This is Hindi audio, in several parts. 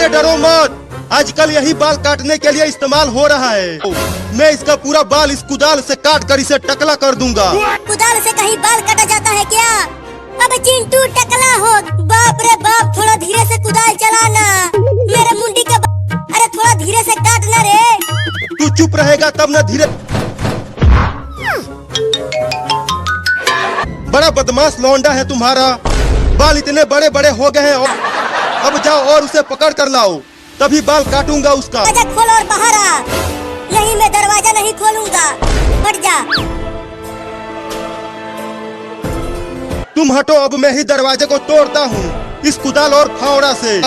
अरे डरो मत, आजकल यही बाल काटने के लिए इस्तेमाल हो रहा है। मैं इसका पूरा बाल इस कुदाल से काट कर इसे टकला कर दूंगा। कुदाल से कहीं बाल काटा जाता है क्या? अब चिंटू टकला हो। बाप रे बाप, थोड़ा धीरे से कुदाल चलाना। मेरे मुंडी के अरे थोड़ा धीरे से काटना रे। तू चुप रहेगा तब न धीरे। बड़ा बदमाश लौंडा है तुम्हारा। बाल इतने बड़े बड़े हो गए हैं। अब जाओ और उसे पकड़ कर लाओ, तभी बाल काटूंगा उसका। दरवाजा खोल और बाहर आ। नहीं, मैं दरवाजा नहीं खोलूंगा। हट जा। तुम हटो, अब मैं ही दरवाजे को तोड़ता हूँ इस कुदाल और फावड़ा से।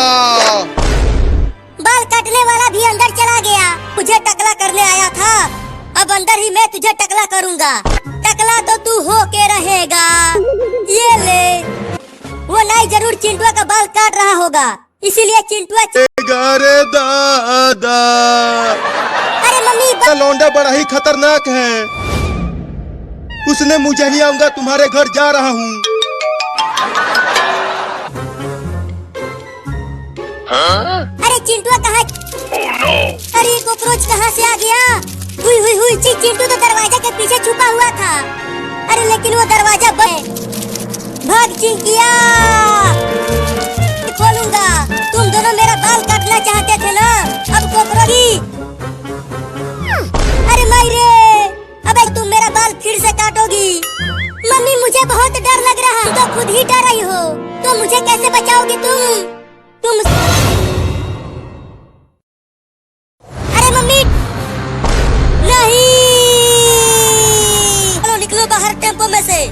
बाल काटने वाला भी अंदर चला गया। मुझे टकला करने आया था, अब अंदर ही मैं तुझे टकला करूंगा। टकला तो तू हो के रहेगा। ये ले। वो नाई जरूर चिंटुआ का बाल काट रहा होगा, इसीलिए चिंटुआ अरे दादा, अरे मम्मी, लौंडा बड़ा ही खतरनाक है। उसने मुझे नहीं आऊंगा, तुम्हारे घर जा रहा हूँ। अरे चिंटुआ कहाँ? अरे कॉकरोच कहाँ से आ गया? हुई हुई हुई, चिंटू तो दरवाजा के पीछे छुपा हुआ था। अरे लेकिन वो दरवाजा बंद। भाग चिंकिया, खोलूंगा। तुम दोनों मेरा बाल काटना चाहते थे ना, अब कॉकरोच। अरे मायरे, अबे तुम मेरा बाल फिर से काटोगी। मम्मी, मुझे बहुत डर लग रहा है। तो खुद ही डर रही हो, तो मुझे कैसे बचाओगी तुम? अरे मम्मी, नहीं। चलो निकलो बाहर टेम्पो में से।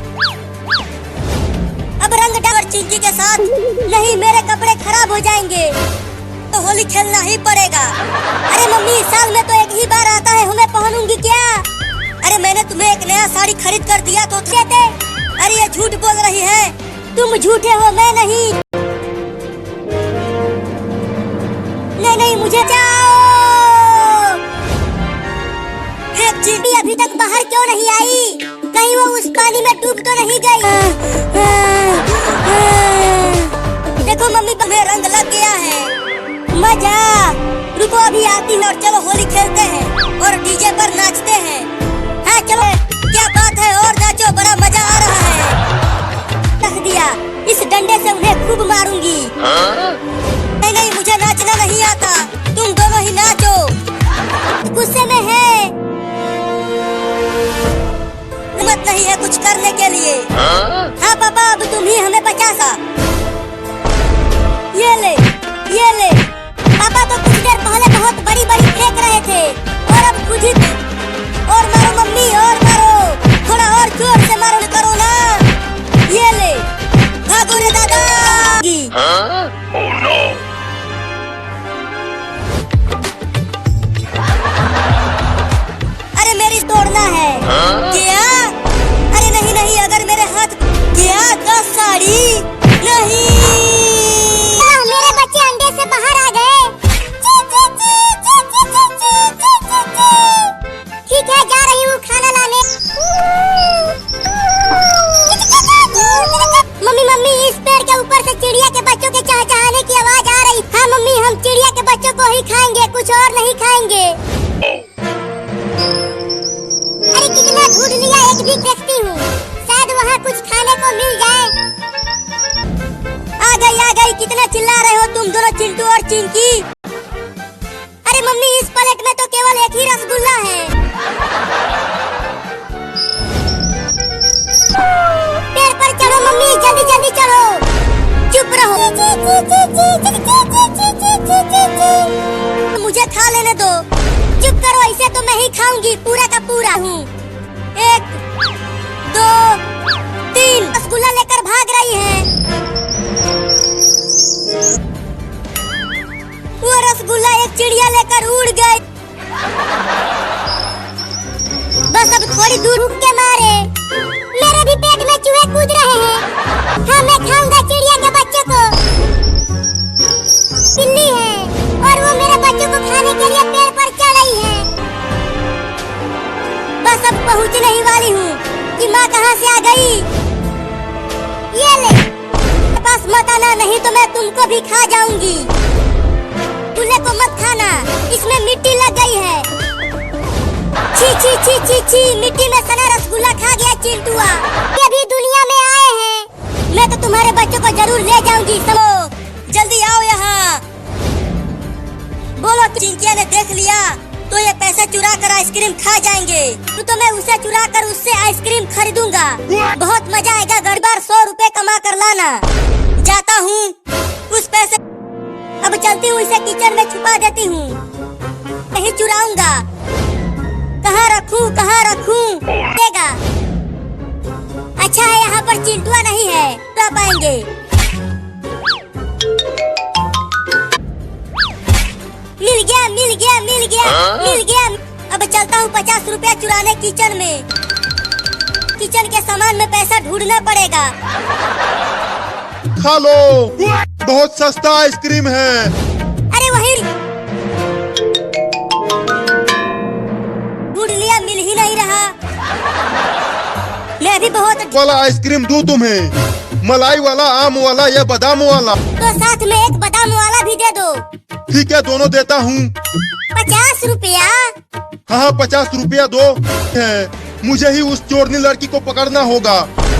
अब रंग डाल चिंकी के साथ। नहीं, मेरे कपड़े खराब हो जाएंगे, तो होली खेलना ही पड़ेगा। अरे मम्मी, साल में तो एक ही बार आता है, मैं पहनूंगी क्या? अरे मैंने तुम्हें एक नया साड़ी खरीद कर दिया तो थे। अरे ये झूठ बोल रही है। तुम झूठे हो, मैं नहीं। नहीं नहीं, मुझे जाओ। चिंटी अभी तक बाहर क्यों नहीं आई? कहीं वो उस पानी में डूब तो नहीं गई? देखो मम्मी, तुम्हें रंग लग गया है। मजा। रुको, अभी आती है और चलो होली खेलते हैं और डीजे पर नाचते हैं। हाँ चलो। क्या बात है, और नाचो, बड़ा मजा आ रहा है। रख दिया, इस डंडे से उन्हें खूब मारूंगी। नहीं नहीं, मुझे नाचना नहीं आता, तुम दोनों ही नाचो। गुस्से में है, हिम्मत नहीं है कुछ करने के लिए। हाँ पापा, अब तुम ही हमें बचा। ये ले, ये ले। पापा तो कुछ देर पहले बहुत बड़ी बड़ी फेंक रहे थे और अब खुद ही। और मारो मम्मी, और मारो, थोड़ा और जोर से मारो, करो ना। ये ले, भागो रे दादा। Oh no! अरे मेरी तोड़ना है। क्या? अरे नहीं नहीं, अगर मेरे हाथ। क्या का साड़ी? नहीं। मेरे बच्चे अंडे से बाहर आ गए। ठीक है, जा रही हूँ खाना लाने। मम्मी मम्मी, इस पेड़ के ऊपर से चिड़िया के बच्चों के चहचहाने की आवाज आ रही। हाँ मम्मी, हम चिड़िया के बच्चों को ही खाएंगे, कुछ और नहीं खाएंगे। अरे कितना ढूंढ लिया, एक भी देखती हूँ, शायद वहाँ कुछ खाने को मिल जाए। आ गई। कितना चिल्ला रहे हो तुम दोनों, चिंटू और चिंकी? अरे मम्मी, इस प्लेट में तो केवल एक ही रसगुल्ला है। पेड़ पर चढ़ो मम्मी, जल्दी जल्दी चढ़ो। चुप रहो। मुझे खा लेने दो। चुप करो, इसे तो मैं ही खाऊंगी, पूरा का पूरा हूँ। 1 2 3 रसगुल्ला लेकर भाग रही है। वो रसगुल्ला एक चिड़िया लेकर उड़ गई। बस अब थोड़ी दूर रुक के मारे। मेरे भी पेट में चूहे कूद रहे हैं। हाँ, मैं खाऊंगा चिड़िया के बच्चों को। बिल्ली है और वो मेरे बच्चों को खाने के लिए पेड़ पर चढ़ रही है। बस अब पहुंचने ही वाली हूँ कि माँ कहाँ से आ गई। ये ले, पास मत आना, नहीं तो मैं तुमको भी खा जाऊंगी। को मत खाना, इसमें मिट्टी लग गई है। छी छी छी छी छी, मिट्टी में सना रसगुल्ला खा गया चिंटुआ। ये भी दुनिया में आए हैं। मैं तो तुम्हारे बच्चों को जरूर ले जाऊंगी। समो जल्दी आओ यहाँ। बोलो चिंकिया ने देख लिया तो ये पैसे चुरा कर आइसक्रीम खा जाएंगे। तो मैं उसे चुरा कर उससे आइसक्रीम खरीदूंगा। बहुत मजा आएगा। घर बार 100 रुपए कमा कर लाना। जाता हूँ उस पैसे। अब चलती हूँ, इसे किचन में छुपा देती हूँ। नहीं चुराऊंगा। कहाँ रखूँ कहाँ रखूँ? देगा। अच्छा है यहाँ पर चिंटुआ नहीं है, तो पाएंगे। मिल गया मिल गया मिल गया मिल गया। अब चलता हूँ 50 रुपया चुराने किचन में। किचन के सामान में पैसा ढूंढना पड़ेगा। खा लो, बहुत सस्ता आइसक्रीम है। अरे वही ढूंढ लिया, मिल ही नहीं रहा। मैं भी बहुत वाला आइसक्रीम दूं तुम्हें? मलाई वाला, आम वाला या बादाम वाला? तो साथ में एक बादाम वाला भी दे दो। ठीक है, दोनों देता हूँ। 50 रुपया? हाँ 50 रुपया दो है। मुझे ही उस चोरनी लड़की को पकड़ना होगा।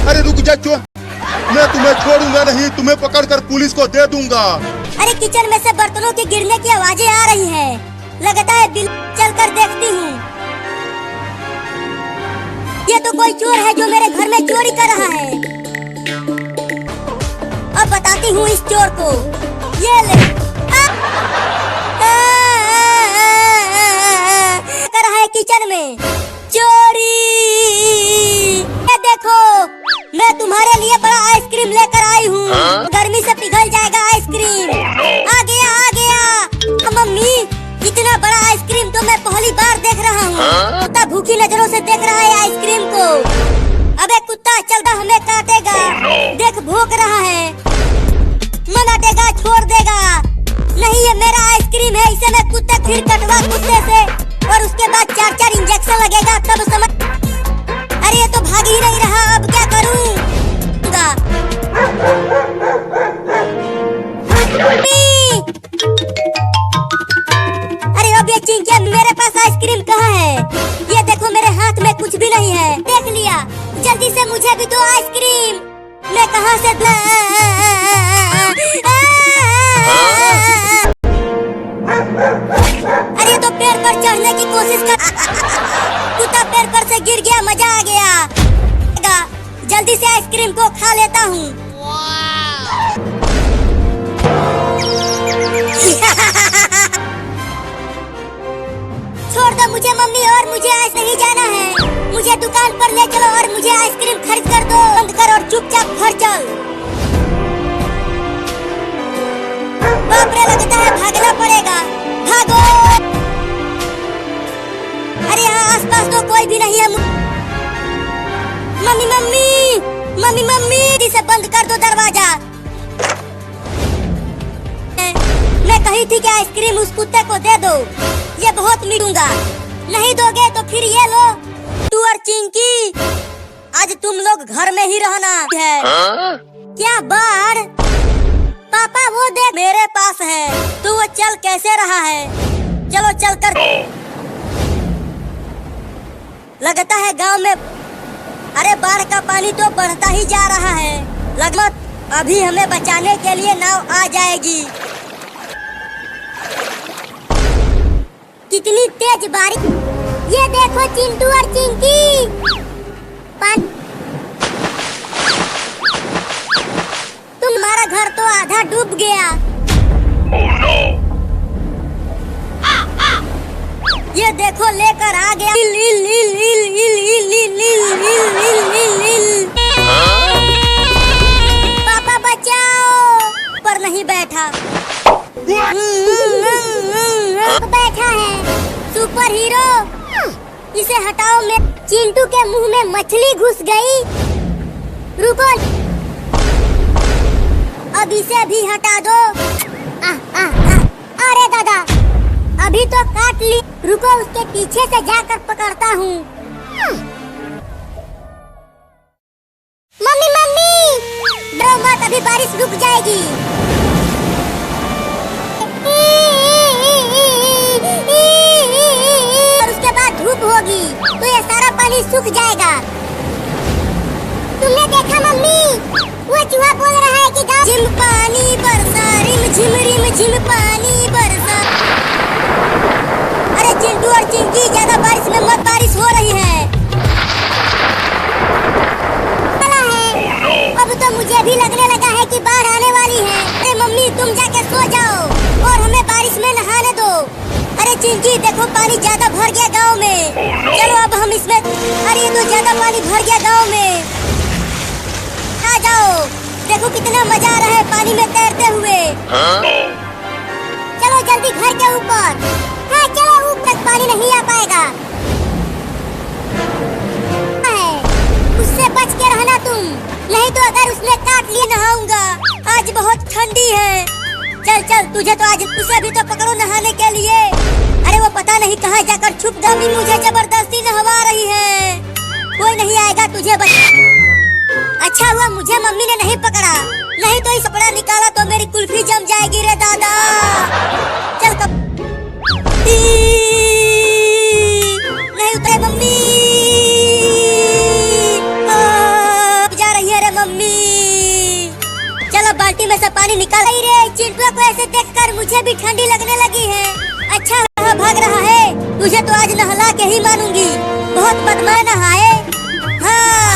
अरे रुक जा चोर, मैं तुम्हें छोड़ूंगा नहीं, तुम्हें पकड़कर पुलिस को दे दूंगा। अरे किचन में से बर्तनों के गिरने की आवाजें आ रही हैं। लगता है बिल चल कर देखती हूँ। ये तो कोई चोर है जो मेरे घर में चोरी कर रहा है। अब बताती हूँ इस चोर को। ये ले कर रहा है किचन में चोरी। ये देखो, मैं तुम्हारे लिए बड़ा आइसक्रीम लेकर आई हूँ। गर्मी से पिघल जाएगा आइसक्रीम। आ गया आ गया। मम्मी, इतना बड़ा आइसक्रीम तो मैं पहली बार देख रहा हूँ। कुत्ता भूखी नजरों से देख रहा है आइसक्रीम को। अबे कुत्ता, चलता हमें काटेगा। देख भौंक रहा है। मना देगा, छोड़ देगा। नहीं, ये मेरा आइसक्रीम है। इसे मैं कुत्ते फिर कटवा कुत्ते से, और उसके बाद 4-4 इंजेक्शन लगेगा तब समझ। अरे ये तो भाग ही नहीं रहा, अब क्या करूं? अरे अब ये चिंकिया, मेरे पास आइसक्रीम कहाँ है? ये देखो मेरे हाथ में कुछ भी नहीं है। देख लिया। जल्दी से मुझे भी दो आइसक्रीम। मैं कहाँ से अरे तो पेड़ पर चढ़ने की कोशिश कर। कुत्ता पेड़ पर से गिर गया। मजा आ गया। जल्दी से आइसक्रीम को खा लेता हूँ। छोड़ दो मुझे मम्मी, और मुझे आज नहीं जाना है। मुझे दुकान पर ले चलो और मुझे आइसक्रीम खरीद कर दो। बंद कर और चुपचाप घर चल। बाप रे, लगता है भागना पड़ेगा। भागो। अरे यहाँ आसपास तो कोई भी नहीं है। मम्मी मम्मी मम्मी मम्मी, इसे बंद कर दो दरवाजा। मैं कही थी कि आइसक्रीम उस कुत्ते को दे दो। ये बहुत मीठूंगा। नहीं दोगे तो फिर ये लो। तू और चिंकी, आज तुम लोग घर में ही रहना है। क्या बाढ़? पापा वो देख मेरे पास है। तो वो चल कैसे रहा है? चलो चल कर। लगता है गांव में, अरे बाढ़ का पानी तो बढ़ता ही जा रहा है। लगभग अभी हमें बचाने के लिए नाव आ जाएगी। कितनी तेज बारिश। ये देखो चिंटू और चिंकी। तुम्हारा घर तो आधा डूब गया। ये देखो लेकर आ गया। पापा बचाओ। पर नहीं बैठा। बैठा है सुपर हीरो। इसे हटाओ। मैं चिंटू के मुंह में मछली घुस गई। रुको, अब इसे भी हटा दो। अरे दादा, अभी तो काट ली। रुको, उसके पीछे से जाकर पकड़ता हूँ। मम्मी मम्मी, डरो मत, अभी बारिश रुक जाएगी। जाके सो जाओ और हमें बारिश में नहाने दो। अरे चिंकी देखो पानी ज्यादा भर गया गांव में। चलो अब हम इसमें, अरे ये तो ज्यादा पानी भर गया गांव में। आ जाओ, देखो कितना मजा आ रहा है पानी में तैरते हुए। चलो जल्दी घर के ऊपर। हाँ चलो, ऊपर तक पानी नहीं आ पाएगा। उससे बच के रहना तुम, नहीं तो अगर उसने काट लिया नहाऊंगा। आज बहुत ठंडी है। चल चल, तुझे तो आज, उसे भी तो पकड़ो नहाने के लिए। अरे वो पता नहीं कहाँ जाकर छुप गई। मम्मी मुझे जबरदस्ती नहवा रही है। कोई नहीं आएगा तुझे अच्छा हुआ मुझे मम्मी ने नहीं पकड़ा, नहीं तो इस कपड़ा निकाला तो मेरी कुल्फी जम जाएगी रे दादा। चल कब नहीं उतरे मम्मी, जा रही है रे मम्मी। चलो बाल्टी में से पानी निकाल रही रे। चिंटू को ऐसे देखकर मुझे भी ठंडी लगने लगी है। अच्छा भाग रहा है, तुझे तो आज नहला के ही मानूंगी। बहुत बदमाश नहाए। हाँ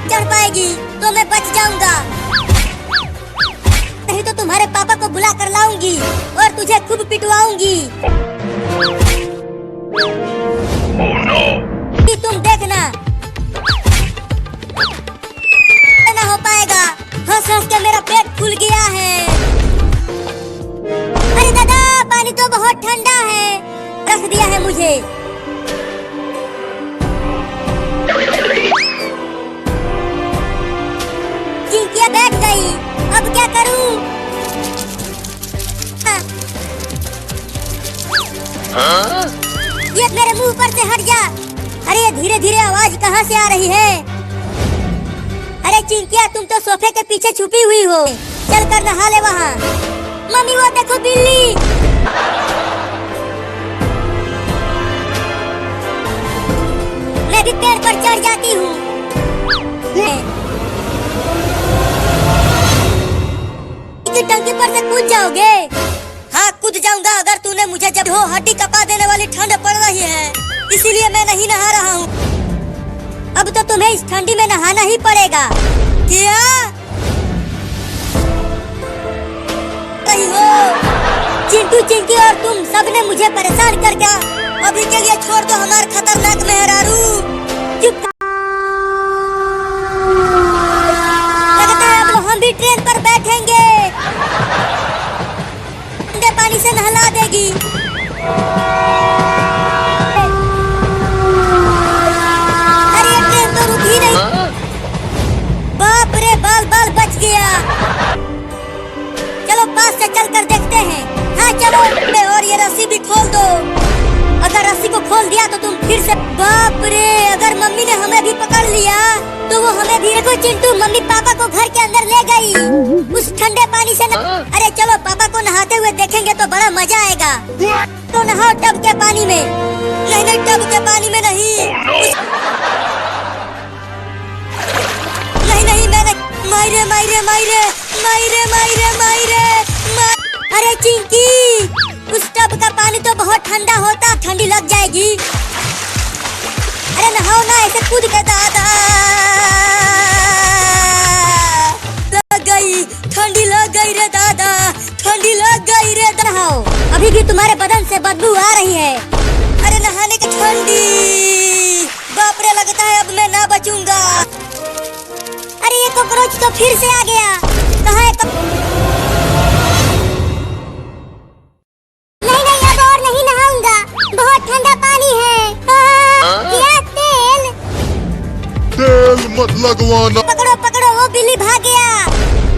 चढ़ पाएगी तो मैं बच जाऊंगा, नहीं तो तुम्हारे पापा को बुला कर लाऊंगी और तुझे खूब पिटवाऊंगी। तुम देखना ना हो पाएगा। हंस हंस के मेरा पेट फूल गया है। अरे दादा पानी तो बहुत ठंडा है, रख दिया है मुझे। चिंकिया बैठ गई, अब क्या करूं? ये मेरे मुंह पर से हट जा। अरे धीरे धीरे आवाज कहाँ से आ रही है? अरे चिंकिया तुम तो सोफे के पीछे छुपी हुई हो, चल कर नहा ले वहाँ। मम्मी वो देखो बिल्ली। मैं भी पेड़ पर चढ़ जाती हूँ। टंकी पर से कूद जाओगे? हाँ कूद जाऊंगा, अगर तूने मुझे जब हो हड्डी कपा देने वाली ठंड पड़ रही है, इसीलिए मैं नहीं नहा रहा हूँ। अब तो तुम्हें इस ठंडी में नहाना ही पड़ेगा। क्या कही हो? चिंटू चिंकी और तुम सबने मुझे परेशान करके अभी के लिए छोड़ दो हमारे खतरनाक मेहरारू। चुप। लगता है अब हम भी ट्रेन पर बैठेंगे। ठंडे पानी से नहला देगी। अरे ट्रेन तो रुकी नहीं। बाप रे, बाल बाल बच गया। चलो पास से चल कर देखते हैं। हाँ चलो, और ये रस्सी भी खोल दो। अगर रस्सी को खोल दिया तो तुम फिर से, बाप रे, अगर मम्मी ने हमें भी पकड़ लिया तो वो हमें भी। देखो चिंटू, मम्मी पापा को घर के अंदर ले गई उस ठंडे पानी से अरे चलो पापा को नहाते हुए देखेंगे तो बड़ा मजा आएगा। तो नहाओ टब के पानी में। नहीं नहीं, टब के पानी में नहीं। नहीं नहीं, मैंने मायरे मायरे मायरे मायरे मायरे मायरे। अरे चिंकी, उस टब का पानी तो बहुत ठंडा होता, ठंडी लग जाएगी। अरे नहाओ ना ऐसे कूद के। दादा लग गई, ठंडी लग गई रे दादा, ठंडी लग गई रे। नहाओ, अभी भी तुम्हारे बदन से बदबू आ रही है। अरे नहाने की ठंडी, बाप रे, लगता है अब मैं ना बचूंगा। अरे ये कॉकरोच तो फिर से आ गया। कहाँ है? नहीं नहीं, अब और नहीं नहाऊंगा, बहुत ठंडा पानी है। क्या तेल? तेल मत लगवाना। पकड़ो पकड़ो, वो बिल्ली भाग गया।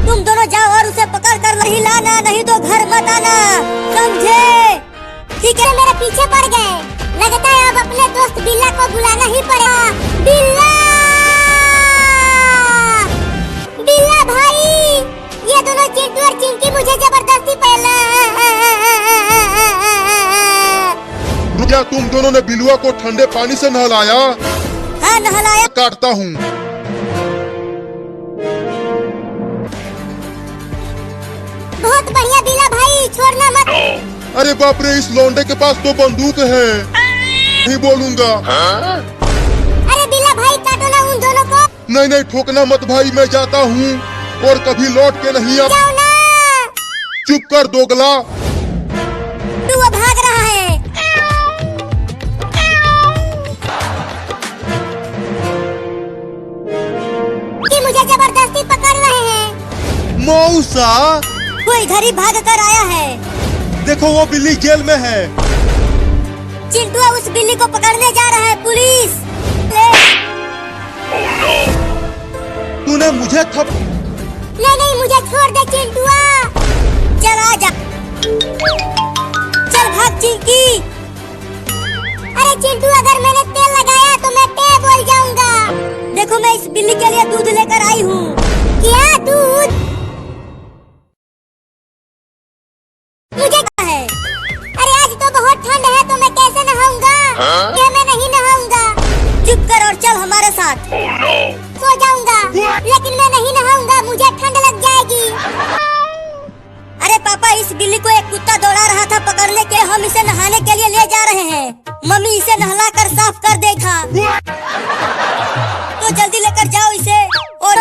तुम दोनों जाओ और उसे पकड़ कर नहीं लाना, नहीं तो घर मत आना, समझे? ठीक है, मेरे पीछे पड़ गए। लगता है अब अपने दोस्त बिल्ला को बुलाना ही पड़ेगा। बिल्ला, बिल्ला भाई, ये दोनों चिंटू और चिंकी मुझे जबरदस्ती पहला। क्या तुम दोनों ने बिलुआ को ठंडे पानी से नहलाया? हाँ नहलाया। काटता हूँ। बहुत बढ़िया बिल्ला भाई, छोड़ना मत। अरे बाप रे, इस लौंडे के पास तो बंदूक है। नहीं बोलूंगा। अरे बिल्ला भाई, काटो ना उन दोनों को। नहीं नहीं, ठोकना मत भाई, मैं जाता हूँ और कभी लौट के नहीं आ। जाओ ना। चुप कर दोगला। तू वो भाग रहा है। कि मुझे जबरदस्ती पकड़ रहे हैं। मौसा वो इधर ही भाग कर आया है। देखो वो बिल्ली जेल में है। चिंटू उस बिल्ली को पकड़ने जा रहा है। पुलिस ले। तूने मुझे नहीं मुझे छोड़ दे चिंटुआ। चल आ जा। चल भाग चिंकी। अरे चिंटू अगर मैंने तेल लगाया तो मैं टे बोल जाऊंगा। देखो मैं इस बिल्ली के लिए दूध लेकर आई हूँ। क्या दूध? मुझे क्या है? अरे आज तो बहुत ठंड है तो मैं कैसे नहाऊंगा? क्या मैं नहीं नहाऊंगा? चुप कर और चल हमारे साथ। सो जाऊंगा लेकिन मैं नहीं नहाऊंगा, मुझे ठंड लग जाएगी। अरे पापा इस बिल्ली को एक कुत्ता दौड़ा रहा था पकड़ने के, हम इसे नहाने के लिए ले जा रहे हैं। मम्मी इसे नहला कर साफ कर देखा। तो जल्दी लेकर जाओ इसे। और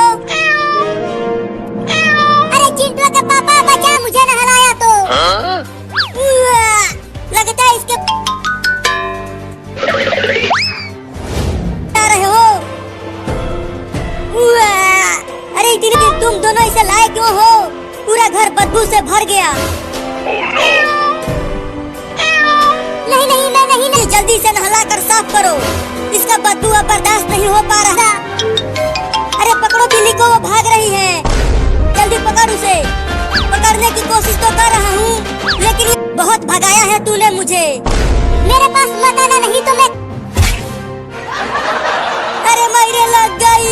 अरे चिंटू के पापा बचा, मुझे नहलाया तो लगता है इसके आ रहे हो। अरे इतनी देर तुम दोनों इसे लाए क्यों हो? पूरा घर बदबू से भर गया। नहीं मैं नहीं। जल्दी से नहला कर साफ करो, इसका बदबू अब बर्दाश्त नहीं हो पा रहा। अरे पकड़ो बिल्ली को, वो भाग रही है। जल्दी पकड़ उसे। पकड़ने की कोशिश तो कर रहा हूँ लेकिन बहुत भगाया है तूने मुझे। मेरे पास मत आना नहीं तो मैं। अरे मेरे लग गई।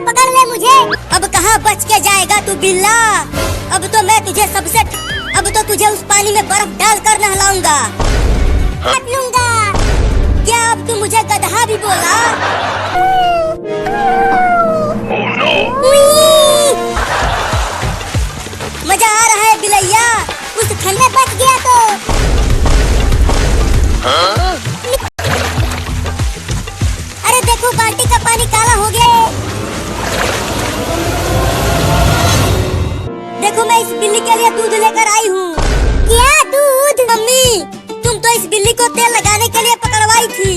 पकड़ ले मुझे। अब कहाँ बच के जाएगा तू बिल्ला? अब तो तुझे उस पानी में बर्फ डाल कर नहलाऊंगा। हट लूंगा। क्या अब तू मुझे गधा भी बोला? मजा आ रहा है बिलैया, उस ठंड में बच गया तो। अरे देखो बाल्टी का पानी काला हो गया। देखो मैं इस बिल्ली के लिए दूध लेकर आई हूँ। क्या दूध? मम्मी तुम तो इस बिल्ली को तेल लगाने के लिए पकड़वाई थी।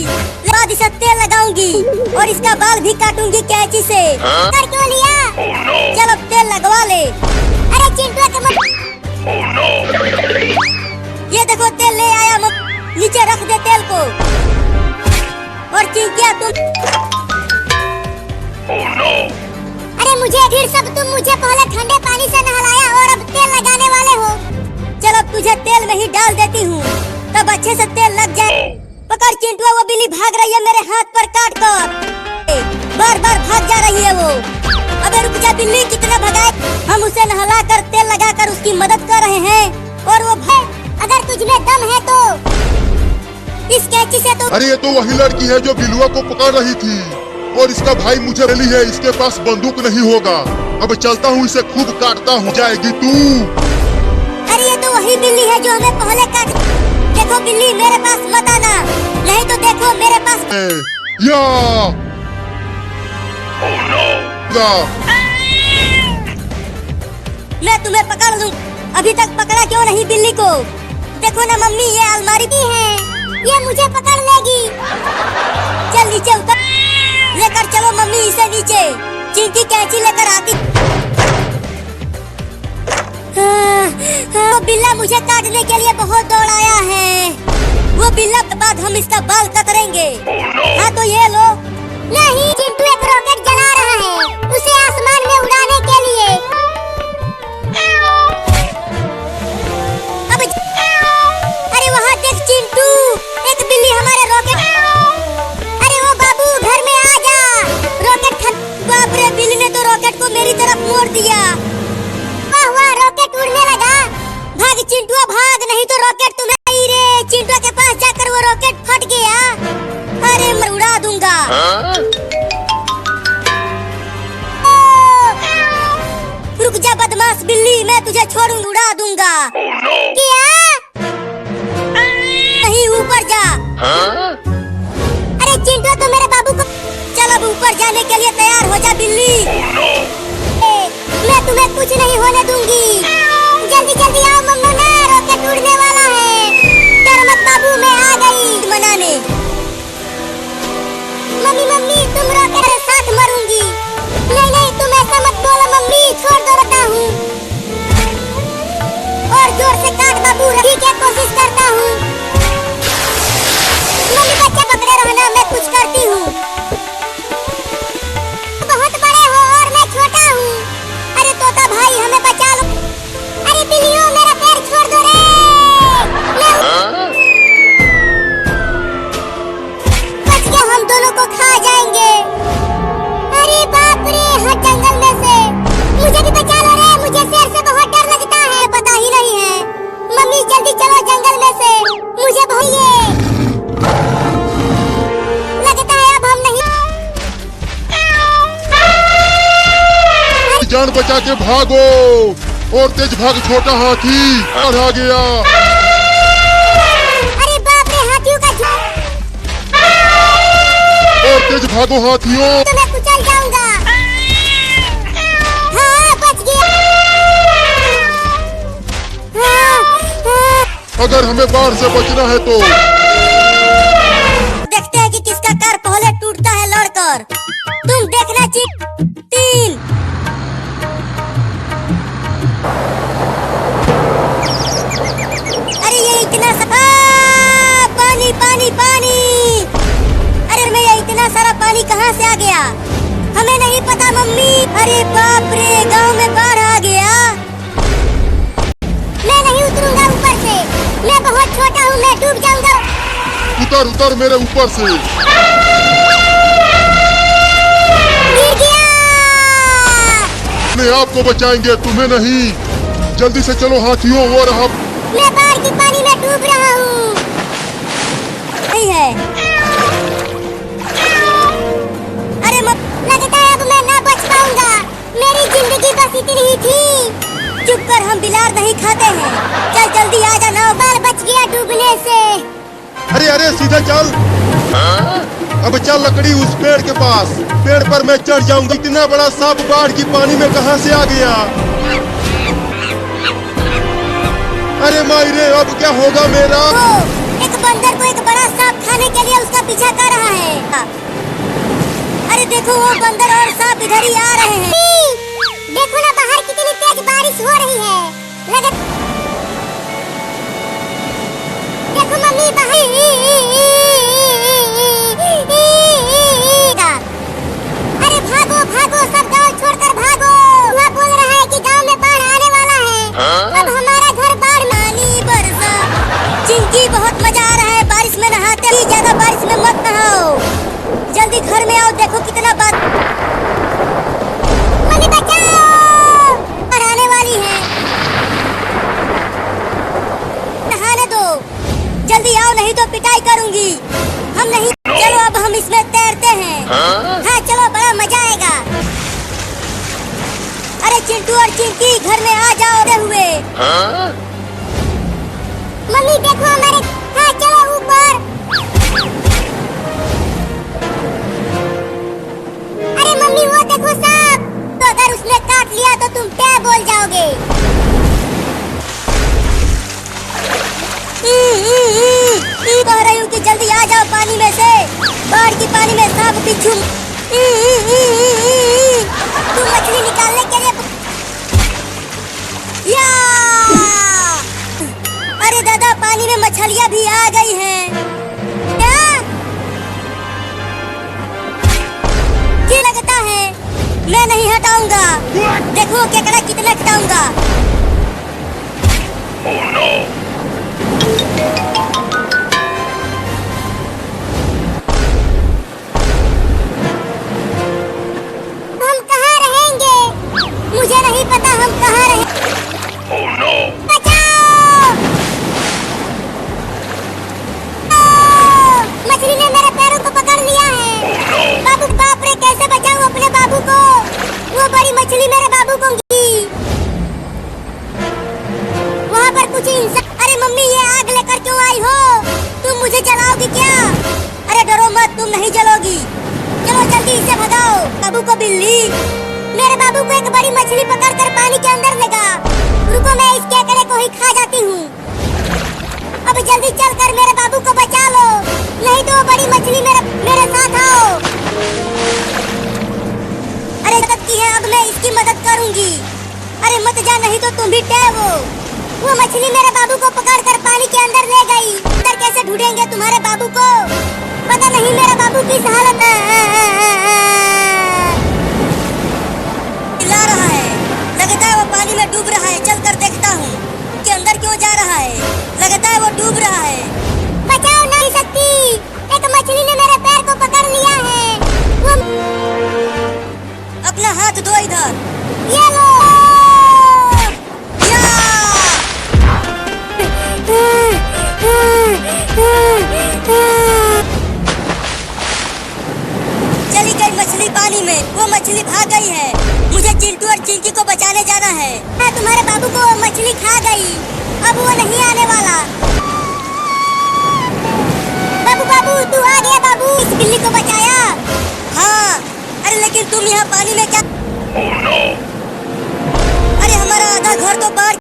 बाद इसे तेल लगाऊंगी और इसका बाल भी काटूंगी कैंची से। कर क्यों लिया? चल अब तेल लगवा ले। अरे चिंटू के ये देखो तेल ले आया। नीचे रख दे तेल को। और चिंकिया तुम अरे मुझे फिर सब तुम मुझे पहले ठंडे पानी से नहलाया और अब तेल लगाने वाले हो। चल अब तुझे तेल में ही डाल देती हूँ तब अच्छे से तेल लग जाए। पकड़ चिंटुआ, वो बिल्ली भाग रही है मेरे हाथ पर काट कर। बार बार भाग जा रही है वो। अबे रुक जा बिल्ली, कितना भगाए। हम उसे नहला कर तेल लगा कर उसकी मदद कर रहे हैं और वो अगर तुझ में दम है तो इस कैंची से तो। अरे ये तो वही लड़की है जो बिलुआ को पकड़ रही थी और इसका भाई मुझे रली है। इसके पास बंदूक नहीं होगा। अब चलता हूँ, इसे खूब काटता हूँ। जाएगी तू। अरे ये तो वही बिल्ली है जो हमें पहले काट। देखो बिल्ली मेरे पास मत आना, नहीं तो देखो मेरे पास। या मैं तुम्हें पकड़ लूं। अभी तक पकड़ा क्यों नहीं बिल्ली को? देखो ना मम्मी ये अलमारी भी है, ये मुझे पकड़ लेगी। चल नीचे उतर। लेकर चलो मम्मी इसे नीचे। चिंकी कैंची लेकर आती। वो बिल्ला मुझे काटने के लिए बहुत दौड़ाया है। वो बिल्ला के बाद हम इसका बाल कतरेंगे। हाँ तो ये लो। नहीं चिंटू एक रॉकेट जला रहा है उसे आसमान में उड़ाने के लिए। अब अरे वहाँ देख चिंटू, एक बिल्ली हमारे रॉकेट। अरे वो बाबू घर में आ जा। रॉकेट बाप रे, बिल्ली ने तो रॉकेट को मेरी तरफ मोड़ दिया। वाह वाह, रॉकेट उड़ने लगा। भाग चिंटू भाग, नहीं तो रॉकेट तुम्हें ही रे। चिंटू के पास जाकर वो रॉकेट फट गया। अरे मैं उड़ा दूंगा। रुक जा बदमाश बिल्ली, मैं तुझे छोड़ूंगा, उड़ा दूंगा। क्या? नहीं ऊपर जा। अरे चिंटू तो मेरे बाबू को। चल अब ऊपर जाने के लिए तैयार हो जा बिल्ली। मैं तुम्हें कुछ कुछ नहीं होने दूंगी। जल्दी जल्दी आओ मम्मी, ना रॉकेट उड़ने वाला है। डर मत बाबू, मैं आ गई मनाने। मम्मी मम्मी तुम रॉकेट के साथ मरूंगी। नहीं नहीं तुम ऐसा मत बोलो मम्मी, छोड़ दो रहा हूँ। और जोर से काट बाबू, ठीक है कोशिश करता हूँ। मम्मी बच्चे पकड़े रहना, मैं कुछ करती हूँ। बहुत बड़े हो और मैं छोटा हूँ। अरे तोता भाई हमें बचा लो। अरे बिल्लियों मेरा पैर छोड़ दो रे। बच गया, हम दोनों को खा जाएंगे। अरे बाप रे, हर जंगल में से मुझे भी बचा लो रे, मुझे शेर से बहुत डर लगता है, पता ही नहीं है। मम्मी जल्दी चलो जंगल में से, मुझे भइए लगता है अब हम नहीं। जान बचा के भागो और तेज भाग, छोटा हाथी आ गया। अरे बाप रे, हाथियों का झुंड। और तेज भागो हाथियों। तो मैं कुचल जाऊंगा। हाँ बच गया। अगर हमें बाढ़ से बचना है तो देखते हैं कि किसका कार पहले टूटता है लड़कर। तुम देखना चिक 3। अरे ये इतना पानी पानी पानी। अरे मैं ये इतना सारा पानी कहाँ से आ गया, हमें नहीं पता मम्मी। अरे बाप रे, गांव में बाढ़ आ गया। मैं नहीं उतरूंगा ऊपर से, मैं बहुत छोटा हूँ, मैं डूब जाऊंगा। उतर उतर मेरे ऊपर से। गिर गया। अपने आप को बचाएंगे, तुम्हें नहीं। जल्दी से चलो हाथियों, वो रहा। मैं बाढ़ के पानी में डूब रहा हूँ। नहीं है। अरे लगता है अब मैं ना बच पाऊंगा। मेरी जिंदगी बस इतनी ही थी। चुप कर, हम बिलार नहीं खाते हैं। चल जल्दी आ जा, नाव बार बच गया डूबने से। अरे अरे सीधा चल। अब चल लकड़ी उस पेड़ के पास, पेड़ पर मैं चढ़ जाऊंगा। इतना बड़ा सांप बाढ़ की पानी में कहाँ से आ गया। अरे मायरे, अब क्या होगा मेरा। एक बंदर को एक बड़ा सांप खाने के लिए उसका पीछा कर रहा है। अरे देखो वो बंदर और सांप इधर ही आ रहे हैं। देखो ना बाहर कितनी तेज बारिश हो रही है। देखो मम्मी बाहर। अरे भागो भागो, सब गांव छोड़कर भागो। वह बोल रहा है कि गांव में बाढ़ आने वाला है। अब हमारा घर बाढ़ में पानी बरसा। चिंकी बहुत मजा आ रहा है बारिश में नहाते। ज्यादा बारिश में मत नहाओ, जल्दी घर में आओ। देखो कितना बात। मम्मी बचाओ, बाढ़ आने वाली है। नहाने दो, जल्दी आओ नहीं तो पिटाई करूंगी। हम नहीं। चलो अब हम इसमें तैरते हैं। हाँ चलो, बड़ा मजा आएगा। अरे चिंटू और चिंकी घर में आ जाओ हुए। मम्मी देखो हमारे। हाँ चलो ऊपर। अरे मम्मी वो देखो सांप। तो अगर उसने काट लिया तो तुम क्या बोल जाओगे। कह रही हूँ कि जल्दी आ जाओ पानी में से। बाढ़ की पानी में सांप बिच्छू। तुम मछली निकालने के लिए। या! अरे दादा, पानी में मछलियाँ भी आ गई हैं। क्या? क्या लगता है? मैं नहीं हटाऊंगा। देखो केकड़ा कितना हटाऊंगा। Oh no! हम कहाँ रहेंगे? मुझे नहीं पता हम कहाँ रहेंगे। Oh no! बचाओ! मछली ने मेरे पैरों को पकड़ लिया है। Oh no! बाबू, बाप रे, कैसे बचाऊं अपने बाबू को। वो बड़ी मछली मेरे बाबू को गी। वहाँ पर कुछ इंसान। अरे मम्मी, ये आग लेकर क्यों आई हो? तुम मुझे जलाओगी क्या? अरे डरो मत, तुम नहीं जलोगी। चलो जल्दी इसे भगाओ। बाबू को बिल्ली। मेरे बाबू को एक बड़ी मछली पकड़कर पानी के अंदर करूंगी। अरे मत जा, नहीं तो तुम भी टैब हो। वो मछली मेरे बाबू को पकड़कर पानी के अंदर ले गई। अंदर कैसे ढूंढेंगे तुम्हारे बाबू को? पता नहीं मेरा बाबू किस हालत में चिल्ला रहा है। लगता है वो पानी में डूब रहा है। चल कर देखता हूँ कि अंदर क्यों जा रहा है। लगता है वो डूब रहा है। बचाओ, नहीं सकती। एक मछली ने मेरे पैर को पकड़ लिया है। वो अपना हाथ दो इधर। ये लो। चली गई मछली पानी में। वो मछली भाग गई है। मुझे चिंटू और चिंकी को बचाने जाना है। तुम्हारे बाबू को मछली खा गई। अब वो नहीं आने वाला। बाबू बाबू तू आ गया बाबू। इस बिल्ली को बचाया। हाँ, अरे लेकिन तुम यहाँ पानी में क्या? Oh no! अरे हमारा आधा घर तो बाढ़